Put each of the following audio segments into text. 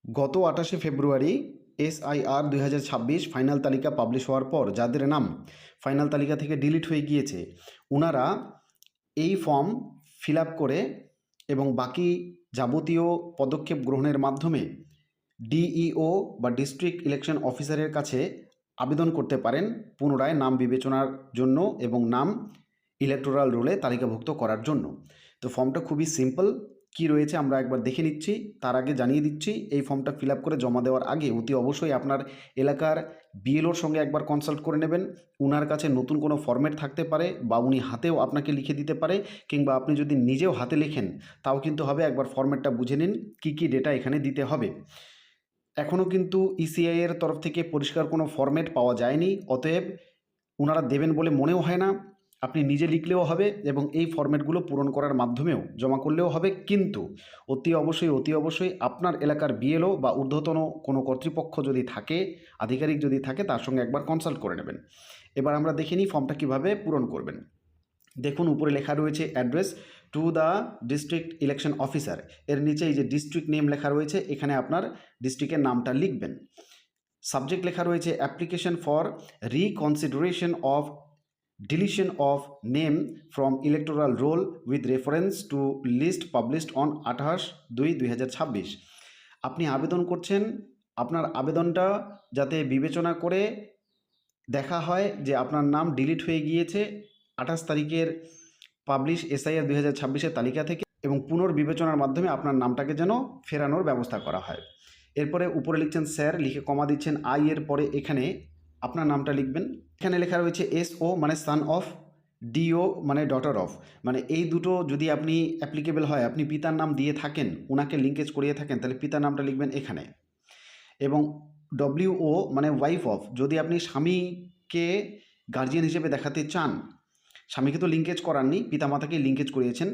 গত 28শে ফেব্রুয়ারি SIR 2026 final তালিকা publish হওয়ার পর যাদের নাম ফাইনাল তালিকা থেকে ডিলিট হয়ে গিয়েছে ওনারা এই ফর্ম ফিল আপ করে এবং বাকি যাবতীয় পদক্ষেপ গ্রহণের মাধ্যমে ডিইও বা ডিস্ট্রিক্ট ইলেকশন অফিসারের কাছে আবেদন করতে পারেন পুনরায় নাম বিবেচনার জন্য এবং নাম ইলেকটোরাল রোলে তালিকাভুক্ত করার জন্য। তো ফর্মটা খুবই সিম্পল, কি রয়েছে আমরা একবার দেখে নিচ্ছি। তার আগে জানিয়ে দিচ্ছি, এই ফর্মটা ফিল আপ করে জমা দেওয়ার আগে অতি অবশ্যই আপনার এলাকার বিএলওর সঙ্গে একবার কনসাল্ট করে নেবেন। উনার কাছে নতুন কোনো ফর্ম্যাট থাকতে পারে বা উনি হাতেও আপনাকে লিখে দিতে পারে, কিংবা আপনি যদি নিজেও হাতে লেখেন তাও কিন্তু হবে। একবার ফর্ম্যাটটা বুঝে নিন কী কী ডেটা এখানে দিতে হবে। এখনও কিন্তু ইসিআই এর তরফ থেকে পরিষ্কার কোনো ফর্ম্যাট পাওয়া যায়নি, অতএব ওনারা দেবেন বলে মনেও হয় না। আপনি নিজে লিখলেও হবে এবং এই ফর্ম্যাটগুলো পূরণ করার মাধ্যমেও জমা করলেও হবে, কিন্তু অতি অবশ্যই আপনার এলাকার বিএলও বা ঊর্ধ্বতন কোনো কর্তৃপক্ষ যদি থাকে, আধিকারিক যদি থাকে, তার সঙ্গে একবার কনসাল্ট করে নেবেন। এবার আমরা দেখে নিই ফর্মটা কীভাবে পূরণ করবেন। দেখুন উপরে লেখা রয়েছে address to the district election officer, এর নিচে এই যে ডিস্ট্রিক্ট নেম লেখা রয়েছে এখানে আপনার ডিস্ট্রিক্টের নামটা লিখবেন। সাবজেক্ট লেখা রয়েছে application for reconsideration of deletion of name from electoral roll with reference to list published on 28/2/2026। আপনি আবেদন করছেন, আপনার আবেদনটা যাতে বিবেচনা করে দেখা হয় যে আপনার নাম ডিলিট হয়ে গিয়েছে 28 তারিখের পাবলিশ এসআইআর 2026-এর তালিকা থেকে, এবং পুনর্বিবেচনার মাধ্যমে আপনার নামটাকে যেন ফেরানোর ব্যবস্থা করা হয়। এরপরে উপরে লিখছেন স্যার, লিখে কমা দিচ্ছেন আই এর পরে এখানে আপনার নামটা লিখবেন। এখানে লেখা রয়েছে এসও মানে সান অফ, ডিও মানে ডটার অফ, মানে এই দুটো যদি আপনি অ্যাপ্লিকেবল হয়, আপনি পিতার নাম দিয়ে থাকেন, ওনাকে লিঙ্কেজ করিয়ে থাকেন, তাহলে পিতার নামটা লিখবেন এখানে। এবং ডব্লিউও মানে ওয়াইফ অফ, যদি আপনি স্বামীকে গার্জিয়ান হিসেবে দেখাতে চান, স্বামীকে তো লিঙ্কেজ করাননি, পিতামাতাকে লিঙ্কেজ করিয়েছেন,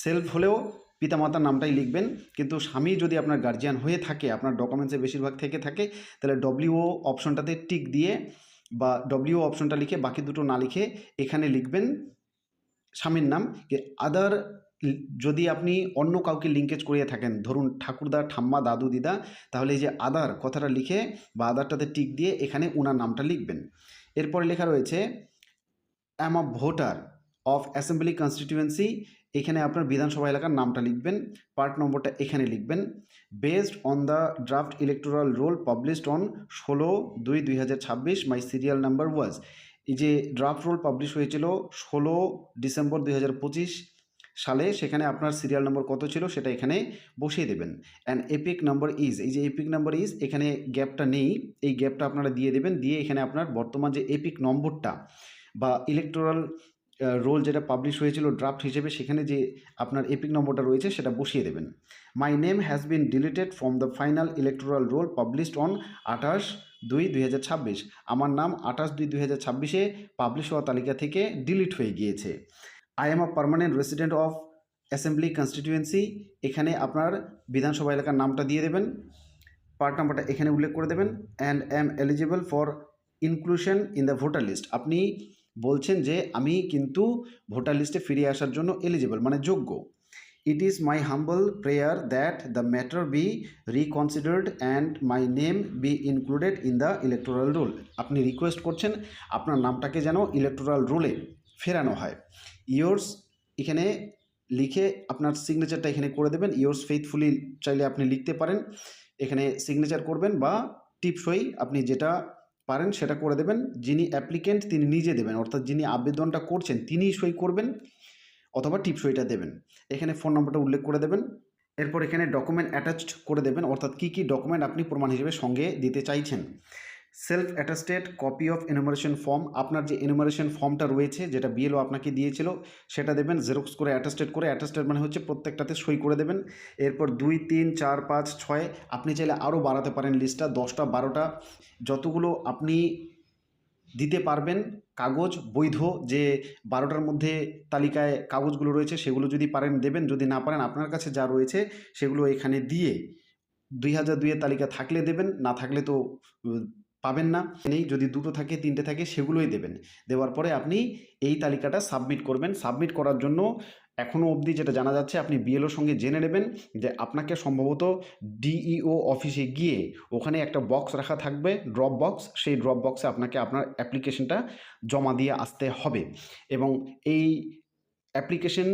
সেলফ হলেও পিতামাতার নামটাই লিখবেন। কিন্তু স্বামী যদি আপনার গার্জিয়ান হয়ে থাকে, আপনার ডকুমেন্টসে বেশিরভাগ থেকে থাকে, তাহলে ডব্লিউও অপশনটাতে টিক দিয়ে বা ডব্লিউ অপশনটা লিখে বাকি দুটো না লিখে এখানে লিখবেন স্বামীর নাম। আদার যদি আপনি অন্য কাউকে লিঙ্কেজ করিয়ে থাকেন, ধরুন ঠাকুরদা, ঠাম্মা, দাদু, দিদা, তাহলে এই যে আদার কথাটা লিখে বা আদারটাতে টিক দিয়ে এখানে ওনার নামটা লিখবেন। এরপরে লেখা রয়েছে অ্যাম আ ভোটার অফ অ্যাসেম্বলি কনস্টিটিউয়েন্সি, এখানে আপনার বিধানসভা এলাকার নামটা লিখবেন, পার্ট নম্বরটা এখানে লিখবেন। Based on the draft electoral role published on 16/2/2026 my serial number ওয়াজ, এই যে ড্রাফট রোল পাবলিশ হয়েছিল 16 ডিসেম্বর 2025 সালে, সেখানে আপনার সিরিয়াল নম্বর কত ছিল সেটা এখানে বসিয়ে দেবেন। অ্যান্ড এপিক নাম্বার ইজ, এই যে এপিক নাম্বার ইজ এখানে গ্যাপটা নেই, এই গ্যাপটা আপনারা দিয়ে দেবেন, দিয়ে এখানে আপনার বর্তমান যে এপিক নম্বরটা বা ইলেকটোরাল রোল যেটা পাবলিশ হয়েছিল ড্রাফট হিসেবে, সেখানে যে আপনার এপিক নম্বরটা রয়েছে সেটা বসিয়ে দেবেন। My name has been deleted from the final electoral role published on 28/2/2026, আমার নাম 28/2/2026-এ পাবলিশ হওয়া তালিকা থেকে ডিলিট হয়ে গিয়েছে। I am a permanent resident of assembly constituency, এখানে আপনার বিধানসভা এলাকার নামটা দিয়ে দেবেন, পার্ট নাম্বারটা এখানে উল্লেখ করে দেবেন। And am eligible for inclusion in the voter list, আপনি বলছেন যে আমি কিন্তু ভোটার লিস্টে ফিরে আসার জন্য এলিজিবল মানে যোগ্য। It is my humble prayer that the matter be reconsidered and my name be included in the electoral roll, আপনি রিকোয়েস্ট করছেন আপনার নামটাকে যেন ইলেকটোরাল রোলে ফেরানো হয়। ইয়োর্স এখানে লিখে আপনার সিগনেচারটা এখানে করে দেবেন। ইয়োর্স ফেইথফুলি চাইলে আপনি লিখতে পারেন, এখানে সিগনেচার করবেন বা টিপসই আপনি যেটা পারেন সেটা করে দেবেন। যিনি অ্যাপ্লিকেন্ট তিনি নিজে দেবেন, অর্থাৎ যিনি আবেদনটা করছেন তিনিই সই করবেন অথবা টিপসইটা দেবেন। এখানে ফোন নম্বরটা উল্লেখ করে দেবেন। এরপর এখানে ডকুমেন্ট অ্যাটাচড করে দেবেন, অর্থাৎ কী কী ডকুমেন্ট আপনি প্রমাণ হিসেবে সঙ্গে দিতে চাইছেন। Self attested copy of enumeration form, আপনার যে এনুমারেশন ফর্মটা রয়েছে যেটা বিএলও আপনাকে দিয়েছিল সেটা দেবেন জেরক্স করে অ্যাটাস্টেড করে, অ্যাটাস্টেড মানে হচ্ছে প্রত্যেকটাতে সই করে দেবেন। এরপর 2, 3, 4, 5, 6, আপনি চাইলে আরও বাড়াতে পারেন লিস্টটা, 10টা 12টা যতগুলো আপনি দিতে পারবেন কাগজ বৈধ, যে 12টার মধ্যে তালিকায় কাগজগুলো রয়েছে সেগুলো যদি পারেন দেবেন, যদি না পারেন আপনার কাছে যা রয়েছে সেগুলো এখানে দিয়ে 2002-এর তালিকা থাকলে দেবেন, না থাকলে তো পাবেন না, নেই যদি 2টো থাকে 3টে থাকে সেগুলোই দেবেন। দেওয়ার পরে আপনি এই তালিকাটা সাবমিট করবেন। সাবমিট করার জন্য এখনও অবধি যেটা জানা যাচ্ছে, আপনি বিএলওর সঙ্গে জেনে নেবেন যে আপনাকে সম্ভবত ডিইও অফিসে গিয়ে ওখানে একটা বক্স রাখা থাকবে, ড্রপ বক্স। সেই ড্রপ বক্সে আপনাকে আপনার অ্যাপ্লিকেশনটা জমা দিয়ে আসতে হবে এবং এই অ্যাপ্লিকেশন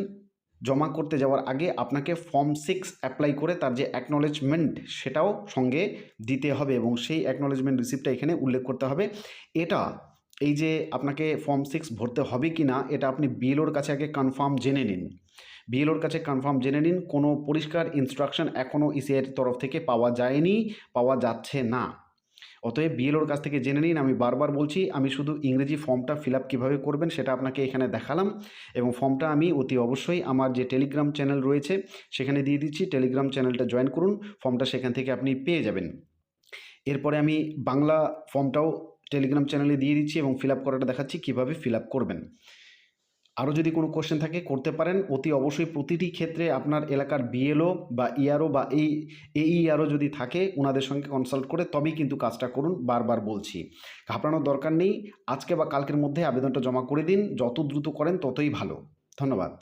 জমা করতে যাওয়ার আগে আপনাকে ফর্ম 6 অ্যাপ্লাই করে তার যে অ্যাকনলেজমেন্ট সেটাও সঙ্গে দিতে হবে এবং সেই অ্যাকনলেজমেন্ট রিসিপ্টটা এখানে উল্লেখ করতে হবে। এটা এই যে আপনাকে ফর্ম 6 ভরতে হবে কি না, এটা আপনি বিএলওর কাছে আগে কনফার্ম জেনে নিন। বিএলওর কাছে কনফার্ম জেনে নিন। কোনো পরিষ্কার ইনস্ট্রাকশন এখনও ইসিআইয়ের তরফ থেকে পাওয়া যায়নি, পাওয়া যাচ্ছে না। অতএব বিএলওর কাছ থেকে জেনে নিন। আমি বারবার বলছি, আমি শুধু ইংরেজি ফর্মটা ফিল আপ কীভাবে করবেন সেটা আপনাকে এখানে দেখালাম এবং ফর্মটা আমি অতি অবশ্যই আমার যে টেলিগ্রাম চ্যানেল রয়েছে সেখানে দিয়ে দিচ্ছি। টেলিগ্রাম চ্যানেলটা জয়েন করুন, ফর্মটা সেখান থেকে আপনি পেয়ে যাবেন। এরপরে আমি বাংলা ফর্মটাও টেলিগ্রাম চ্যানেলে দিয়ে দিচ্ছি এবং ফিল আপ করাটা দেখাচ্ছি কীভাবে ফিল আপ করবেন। আরও যদি কোনো কোশ্চেন থাকে করতে পারেন। অতি অবশ্যই প্রতিটি ক্ষেত্রে আপনার এলাকার বিএলও বা ইআরও বা এইইআরও যদি থাকে ওনাদের সঙ্গে কনসাল্ট করে তবেই কিন্তু কাজটা করুন, বারবার বলছি। ঘাবড়ানোর দরকার নেই। আজকে বা কালকের মধ্যে আবেদনটা জমা করে দিন, যত দ্রুত করেন ততই ভালো। ধন্যবাদ।